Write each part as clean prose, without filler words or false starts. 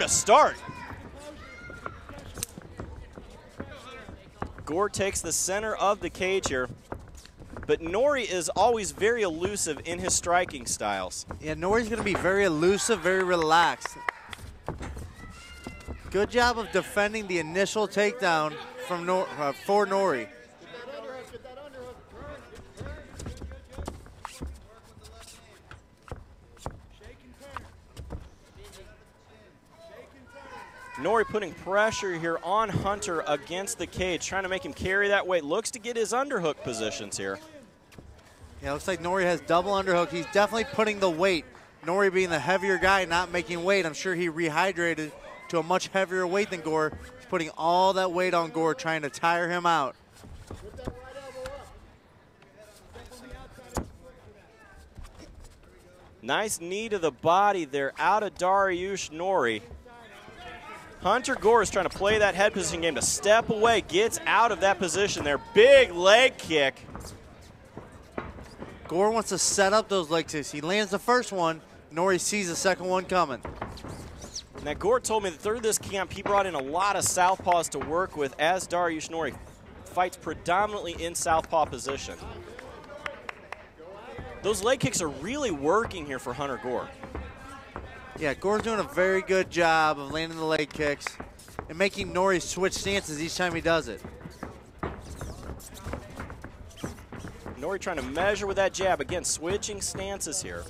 to start. Gore takes the center of the cage here. But Snorri is always very elusive in his striking styles. Yeah, Snorri's going to be very elusive, very relaxed. Good job of defending the initial takedown from for Snorri. Snorri putting pressure here on Hunter against the cage, trying to make him carry that weight. Looks to get his underhook positions here. Yeah, looks like Snorri has double underhook. He's definitely putting the weight. Snorri being the heavier guy, not making weight. I'm sure he rehydrated to a much heavier weight than Gore. He's putting all that weight on Gore, trying to tire him out. Nice knee to the body there out of Dariush Snorri. Hunter Gore is trying to play that head position game to step away, gets out of that position there. Big leg kick. Gore wants to set up those leg kicks. He lands the first one. Snorri sees the second one coming. Now, Gore told me that through this camp, he brought in a lot of southpaws to work with as Dariush Snorri fights predominantly in southpaw position. Those leg kicks are really working here for Hunter Gore. Yeah, Gore's doing a very good job of landing the leg kicks and making Snorri switch stances each time he does it. Snorri trying to measure with that jab. Again, switching stances here.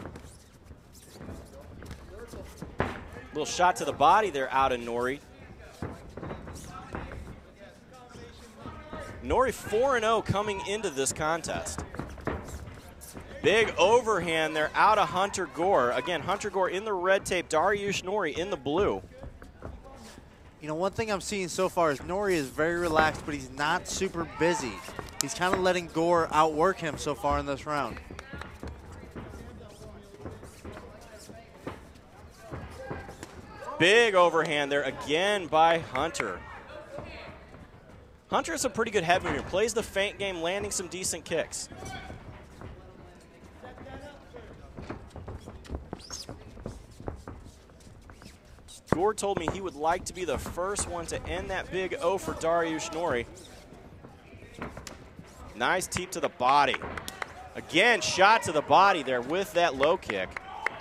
Little shot to the body there out of Snorri. Snorri 4-0 coming into this contest. Big overhand there out of Hunter Gore. Again, Hunter Gore in the red tape, Dariush Snorri in the blue. You know, one thing I'm seeing so far is Snorri is very relaxed, but he's not super busy. He's kind of letting Gore outwork him so far in this round. Big overhand there again by Hunter. Hunter is a pretty good head mover. Plays the feint game, landing some decent kicks. Gore told me he would like to be the first one to end that big O for Dariush Snorri. Nice teep to the body. Again, shot to the body there with that low kick.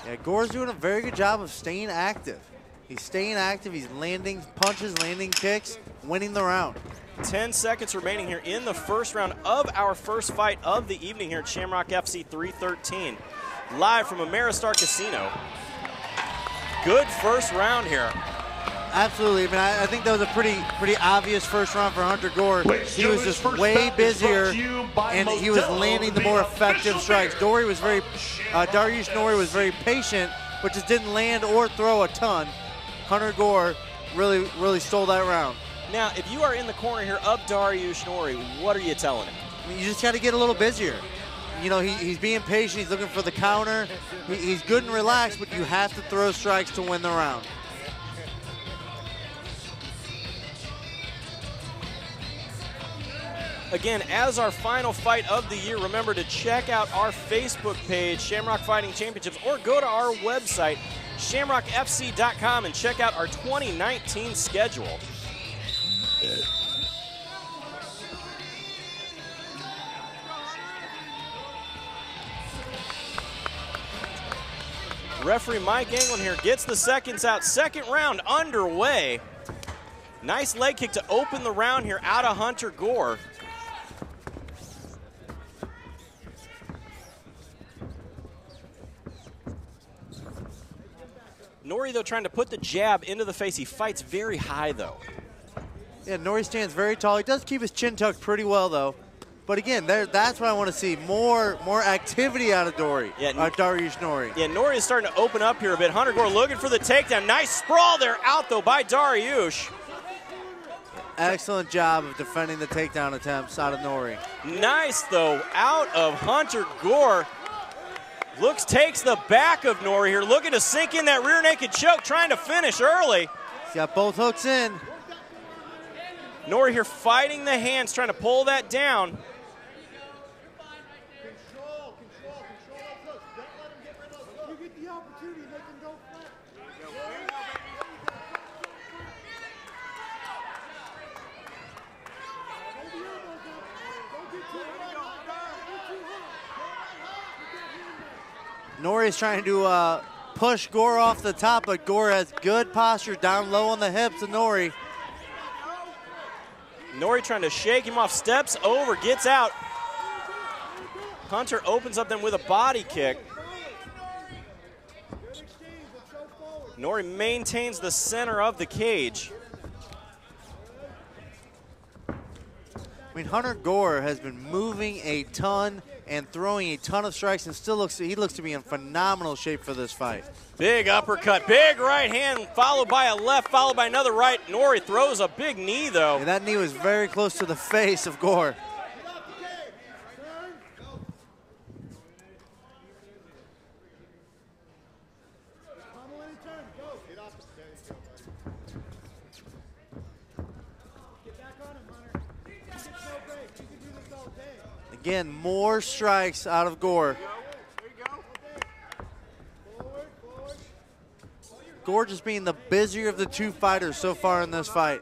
Yeah, Gore's doing a very good job of staying active. He's staying active, he's landing punches, landing kicks, winning the round. 10 seconds remaining here in the first round of our first fight of the evening here at ShamrockFC 313. Live from Ameristar Casino. Good first round here. Absolutely. I mean, I think that was a pretty obvious first round for Hunter Gore. He was just way busier, and he was landing the more effective strikes. Dariush Snorri was very patient, but just didn't land or throw a ton. Hunter Gore really stole that round. Now, if you are in the corner here of Dariush Snorri, what are you telling him? I mean, you just got to get a little busier. You know, he's being patient. He's looking for the counter. He's good and relaxed, but you have to throw strikes to win the round. Again, as our final fight of the year, remember to check out our Facebook page, Shamrock Fighting Championships, or go to our website, ShamrockFC.com, and check out our 2019 schedule. Referee Mike Anglin here gets the seconds out. Second round underway. Nice leg kick to open the round here out of Hunter Gore. Snorri, though, trying to put the jab into the face. He fights very high, though. Yeah, Snorri stands very tall. He does keep his chin tucked pretty well, though. But again, that's what I want to see. More activity out of Dariush Snorri. Yeah, Snorri is starting to open up here a bit. Hunter Gore looking for the takedown. Nice sprawl there out, though, by Dariush. Excellent job of defending the takedown attempts out of Snorri. Nice, though, out of Hunter Gore. Takes the back of Snorri here, looking to sink in that rear naked choke, trying to finish early. He's got both hooks in. Snorri here fighting the hands, trying to pull that down. Snorri's trying to push Gore off the top, but Gore has good posture down low on the hips of Snorri. Snorri trying to shake him off, steps over, gets out. Hunter opens up then with a body kick. Snorri maintains the center of the cage. I mean, Hunter Gore has been moving a ton and throwing a ton of strikes, and still looks to be in phenomenal shape for this fight. Big uppercut, big right hand, followed by a left, followed by another right. Snorri throws a big knee, though. And that knee was very close to the face of Gore. Again, more strikes out of Gore. Gore just being the busier of the two fighters so far in this fight.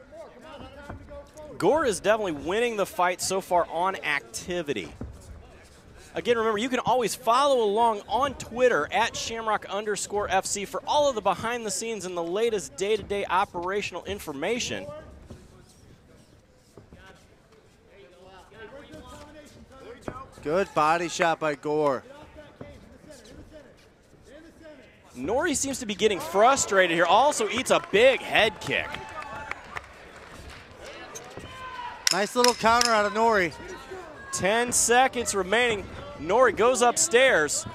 Gore is definitely winning the fight so far on activity. Again, remember, you can always follow along on Twitter at @Shamrock_FC for all of the behind the scenes and the latest day-to-day operational information. Good body shot by Gore. Snorri seems to be getting frustrated here. Also eats a big head kick. Nice little counter out of Snorri. 10 seconds remaining. Snorri goes upstairs.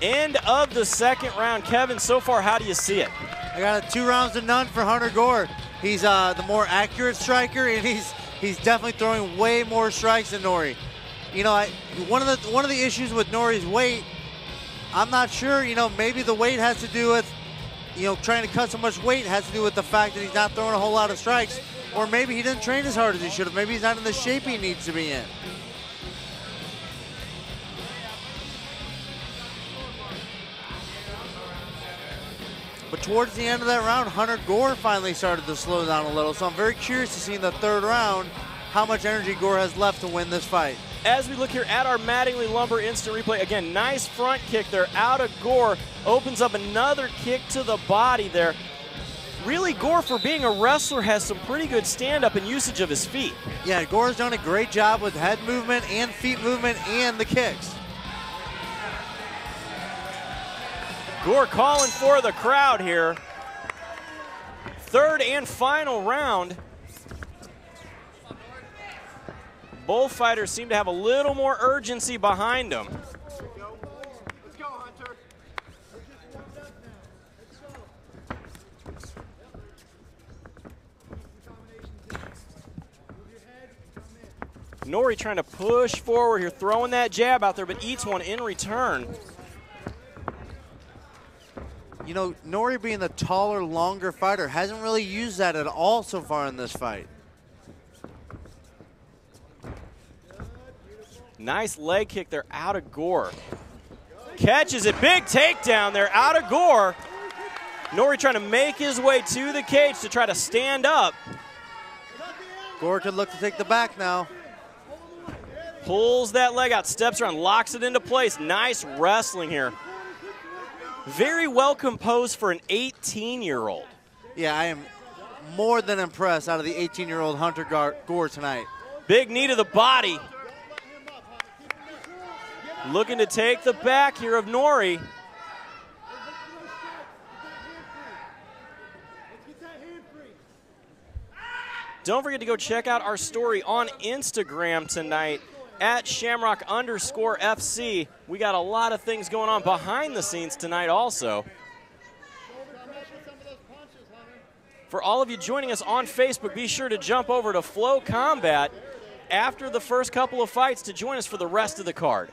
End of the second round. Kevin, so far, how do you see it? I got it 2 rounds to none for Hunter Gore. He's the more accurate striker, and he's definitely throwing way more strikes than Snorri. You know, one of the issues with Snorri's weight, I'm not sure. You know, maybe the weight has to do with, you know, trying to cut so much weight has to do with the fact that he's not throwing a whole lot of strikes, or maybe he didn't train as hard as he should have. Maybe he's not in the shape he needs to be in. But towards the end of that round, Hunter Gore finally started to slow down a little. So I'm very curious to see in the third round how much energy Gore has left to win this fight. As we look here at our Mattingly Lumber instant replay, again, nice front kick there out of Gore. Opens up another kick to the body there. Really, Gore, for being a wrestler, has some pretty good stand-up and usage of his feet. Yeah, Gore's done a great job with head movement and feet movement and the kicks. Gore calling for the crowd here. Third and final round. Both fighters seem to have a little more urgency behind them. Let's go, Hunter. Snorri trying to push forward here, throwing that jab out there, but eats one in return. You know, Snorri being the taller, longer fighter hasn't really used that at all so far in this fight. Nice leg kick there out of Gore. Catches it, big takedown there out of Gore. Snorri trying to make his way to the cage to try to stand up. Gore could look to take the back now. Pulls that leg out, steps around, locks it into place. Nice wrestling here. Very well composed for an 18-year-old. Yeah, I am more than impressed out of the 18-year-old Hunter Gore tonight. Big knee to the body. Looking to take the back here of Snorri. Don't forget to go check out our story on Instagram tonight at @Shamrock_FC. We got a lot of things going on behind the scenes tonight also. For all of you joining us on Facebook, be sure to jump over to Flow Combat after the first couple of fights to join us for the rest of the card.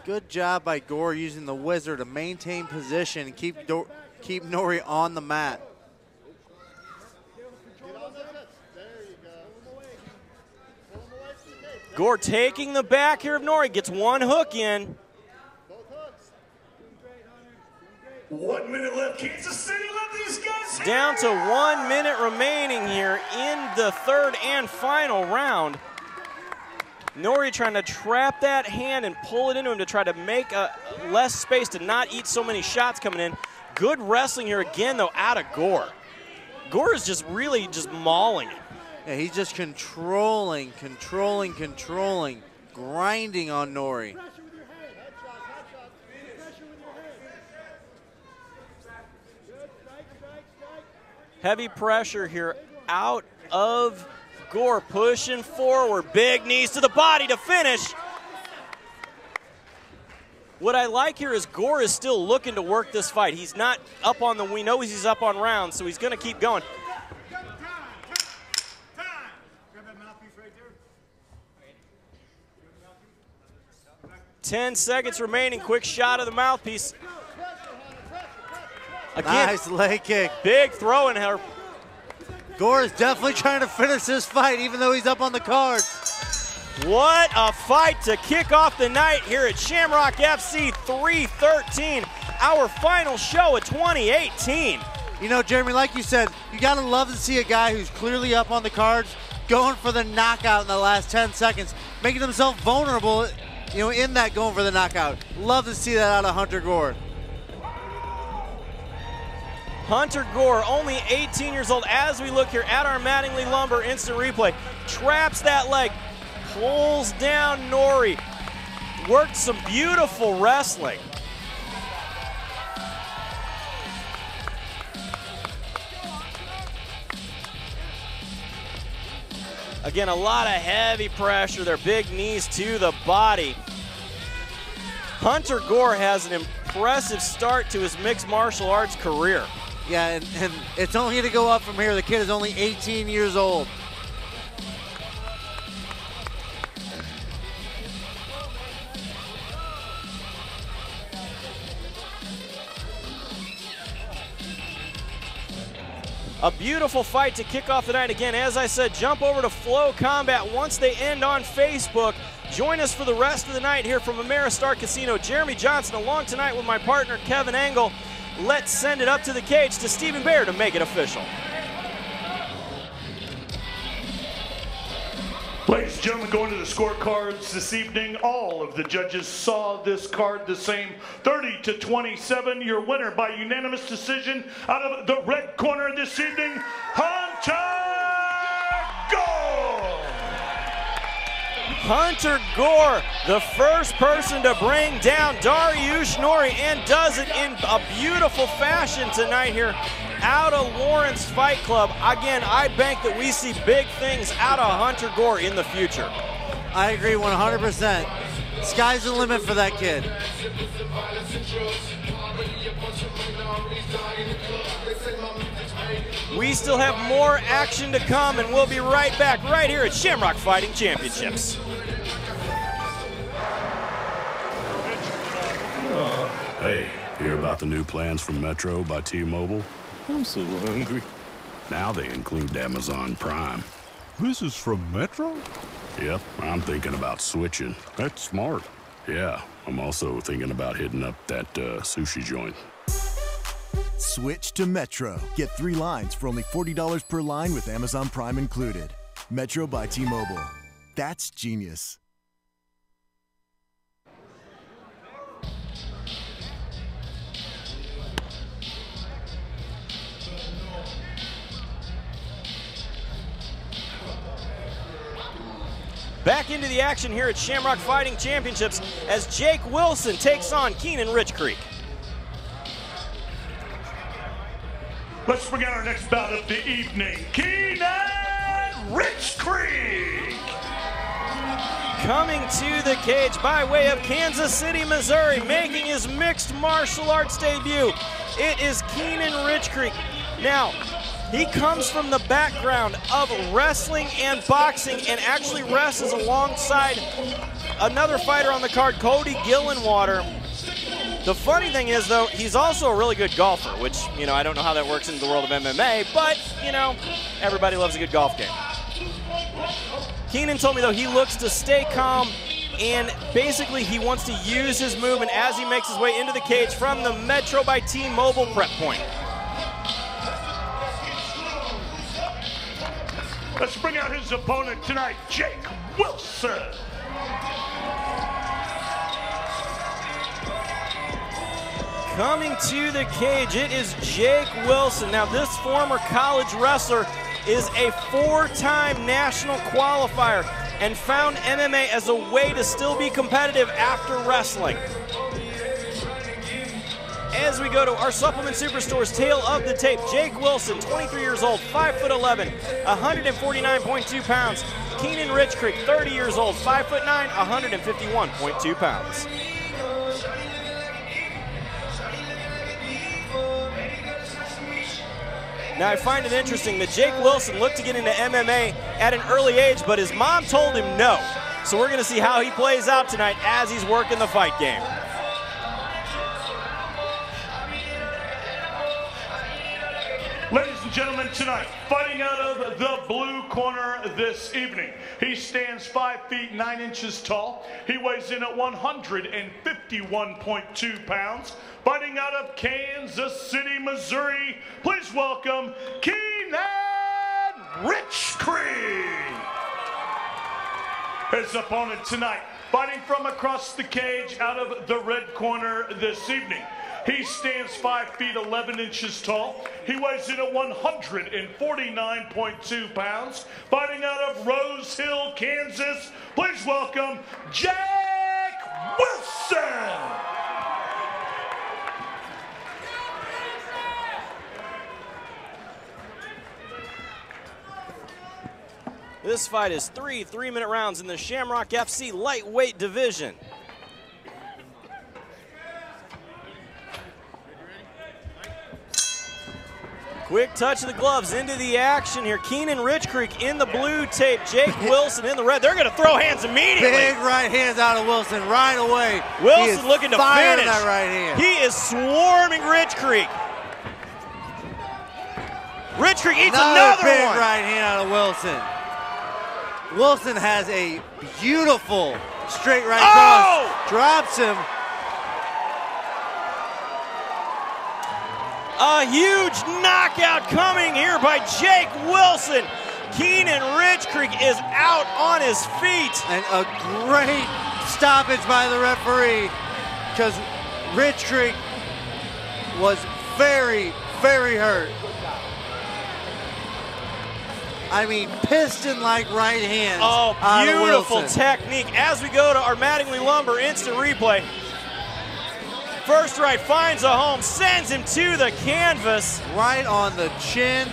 Good job by Gore using the whizzer to maintain position and keep Snorri on the mat. Gore taking the back here of Snorri, gets one hook in. 1 minute left, Kansas City, let these guys hit. down to 1 minute remaining here in the third and final round. Snorri trying to trap that hand and pull it into him to try to make less space to not eat so many shots coming in. Good wrestling here again, though, out of Gore. Gore is just really just mauling him. Yeah, he's just controlling, grinding on Snorri. Heavy pressure here out of Gore, pushing forward. Big knees to the body to finish. What I like here is Gore is still looking to work this fight. He's not up on the, we know he's up on rounds, so he's going to keep going. 10 seconds remaining. Quick shot of the mouthpiece. Again, nice leg kick. Big throw in her. Gore is definitely trying to finish this fight, even though he's up on the card. What a fight to kick off the night here at Shamrock FC 313, our final show of 2018. You know, Jeremy, like you said, you gotta love to see a guy who's clearly up on the cards going for the knockout in the last 10 seconds, making himself vulnerable, you know, in that going for the knockout. Love to see that out of Hunter Gore. Hunter Gore, only 18 years old, as we look here at our Mattingly Lumber instant replay, traps that leg, pulls down Snorri, worked some beautiful wrestling. Again, a lot of heavy pressure there, big knees to the body. Hunter Gore has an impressive start to his mixed martial arts career. Yeah, and it's only going to go up from here. The kid is only 18 years old. A beautiful fight to kick off the night. Again, as I said, jump over to Flow Combat once they end on Facebook. Join us for the rest of the night here from Ameristar Casino. Jeremy Johnson along tonight with my partner Kevin Engel. Let's send it up to the cage to Stephen Baer to make it official. Ladies and gentlemen, going to the scorecards this evening, all of the judges saw this card the same, 30-27. Your winner by unanimous decision out of the red corner this evening, Hunter Gore! Hunter Gore, the first person to bring down Dariush Snorri, and does it in a beautiful fashion tonight here out of Lawrence Fight Club. Again, I bank that we see big things out of Hunter Gore in the future. I agree 100%. Sky's the limit for that kid. We still have more action to come, and we'll be right back right here at Shamrock Fighting Championships. Hey, hear about the new plans from Metro by T-Mobile? I'm so hungry. Now they include Amazon Prime. This is from Metro? Yep, I'm thinking about switching. That's smart. Yeah, I'm also thinking about hitting up that sushi joint. Switch to Metro. Get 3 lines for only $40 per line with Amazon Prime included. Metro by T-Mobile. That's genius. Back into the action here at Shamrock Fighting Championships as Jake Wilson takes on Keenan Rich Creek. Let's begin our next bout of the evening. Keenan Rich Creek! Coming to the cage by way of Kansas City, Missouri, making his mixed martial arts debut. It is Keenan Rich Creek. Now, he comes from the background of wrestling and boxing and actually wrestles alongside another fighter on the card, Cody Gillenwater. The funny thing is, though, he's also a really good golfer, which, you know, I don't know how that works in the world of MMA, but, you know, everybody loves a good golf game. Keenan told me, though, he looks to stay calm, and basically he wants to use his movement as he makes his way into the cage from the Metro by T-Mobile prep point. Let's bring out his opponent tonight, Jake Wilson. Coming to the cage, it is Jake Wilson. Now, this former college wrestler is a 4-time national qualifier and found MMA as a way to still be competitive after wrestling. As we go to our Supplement Superstore's Tale of the Tape, Jake Wilson, 23 years old, 5'11", 149.2 pounds. Keenan Rich Creek, 30 years old, 5'9", 151.2 pounds. Now, I find it interesting that Jake Wilson looked to get into MMA at an early age, but his mom told him no. So we're going to see how he plays out tonight as he's working the fight game. Ladies and gentlemen, tonight, fighting out of the blue corner this evening. He stands 5 feet 9 inches tall. He weighs in at 151.2 pounds. Fighting out of Kansas City, Missouri, please welcome Keenan Rich Creek. His opponent tonight, fighting from across the cage out of the red corner this evening. He stands 5 feet 11 inches tall. He weighs in at 149.2 pounds. Fighting out of Rose Hill, Kansas, please welcome Jake Wilson. This fight is 3 3-minute rounds in the Shamrock FC lightweight division. Quick touch of the gloves into the action here. Keenan Rich Creek in the blue tape. Jake Wilson in the red. They're going to throw hands immediately. Big right hands out of Wilson right away. Wilson looking to finish. That right hand. He is swarming Rich Creek. Rich Creek eats another big one. Right hand out of Wilson. Wilson has a beautiful straight right cross. Drops him. A huge knockout coming here by Jake Wilson. Keenan Rich Creek is out on his feet. And a great stoppage by the referee because Rich Creek was very, very hurt. I mean, piston-like right hands. Oh, beautiful technique. As we go to our Mattingly Lumber instant replay. First right finds a home, sends him to the canvas. Right on the chin.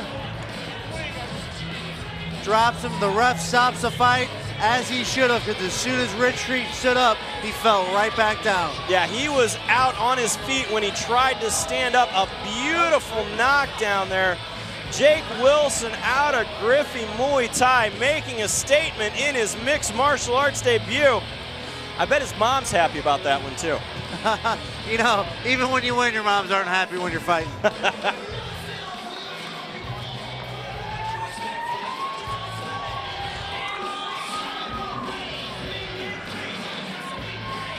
Drops him. The ref stops the fight as he should have, because as soon as Rich Creek stood up, he fell right back down. Yeah, he was out on his feet when he tried to stand up. A beautiful knockdown there. Jake Wilson out of Griffey Muay Thai, making a statement in his mixed martial arts debut. I bet his mom's happy about that one too. You know, even when you win, your moms aren't happy when you're fighting.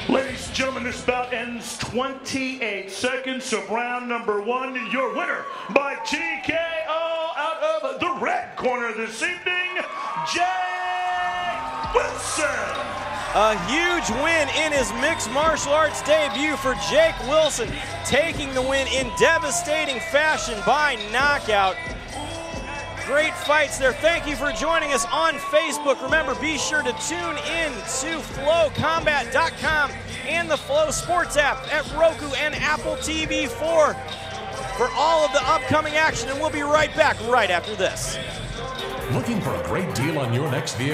Ladies and gentlemen, this bout ends 28 seconds of round number 1. Your winner by TKO out of the red corner this evening, Jake Wilson. A huge win in his mixed martial arts debut for Jake Wilson, taking the win in devastating fashion by knockout. Great fights there. Thank you for joining us on Facebook. Remember, be sure to tune in to FlowCombat.com and the Flow Sports app at Roku and Apple TV 4 for all of the upcoming action, and we'll be right back right after this. Looking for a great deal on your next vehicle?